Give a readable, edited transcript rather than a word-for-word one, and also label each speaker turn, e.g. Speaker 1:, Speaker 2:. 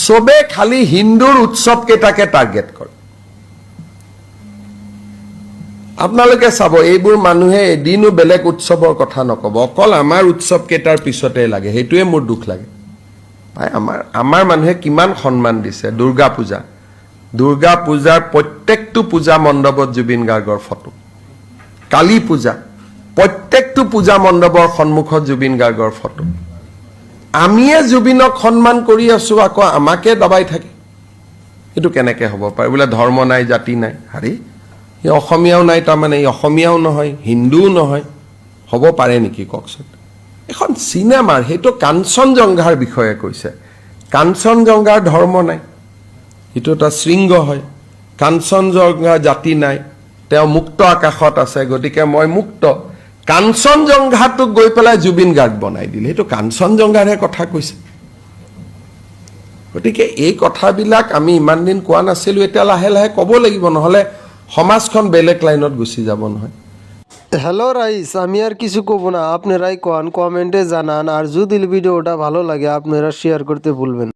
Speaker 1: চবে খালি হিন্দুৰ উৎসৱ কেইটাকে টাৰ্গেট কৰে। আপোনালোকে চাব, এইবোৰ মানুহে এদিনো বেলেগ উৎসৱৰ কথা নকব, অকল আমাৰ উৎসৱ কেইটাৰ পিছতে লাগে। সেইটোৱে মোৰ দুখ লাগে। আমাৰ মানুহে কিমান সন্মান দিছে। দুৰ্গা পূজাৰ প্ৰত্যেকটো পূজা মণ্ডপত জুবিন গাৰ্গৰ ফটো। কালী পূজা প্ৰত্যেকটো পূজা মণ্ডপৰ সন্মুখত জুবিন গাৰ্গৰ ফটো। আমিয়ে জুবিনক সন্মান কৰি আছো, আকৌ আমাকে দবাই থাকে। এইটো কেনেকে হ'ব পাৰে? বোলে ধৰ্ম নাই, জাতি নাই। হাৰি, ই অসমীয়াও নাই, তাৰমানে ই অসমীয়াও নহয়, হিন্দুও নহয়, হ'ব পাৰে নেকি কওকচোন? এখন চিনেমাৰ, সেইটো কাঞ্চনজংঘাৰ বিষয়ে কৈছে। কাঞ্চনজংঘাৰ ধৰ্ম নাই, এইটো এটা শৃংগ হয়। কাঞ্চনজংঘা জাতি নাই, তেওঁ মুক্ত আকাশত আছে, গতিকে মই মুক্ত। কাঞ্চনজংঘাটোক গৈ পেলাই জুবিন গাৰ্গ বনাই দিলে। সেইটো কাঞ্চনজংঘাৰহে কথা কৈছে। গতিকে এই কথাবিলাক আমি ইমান দিন কোৱা নাছিলো, এতিয়া লাহে লাহে ক'ব লাগিব, নহ'লে সমাজখন বেলেগ লাইনত গুচি যাব নহয়।
Speaker 2: হ্যালো রাইস, আমি আর কিছু কব না, আপনারাই কমেন্টে জানান। আর যদি ভিডিওটা ভালো লাগে আপনারা শেয়ার করতে ভুলবেন।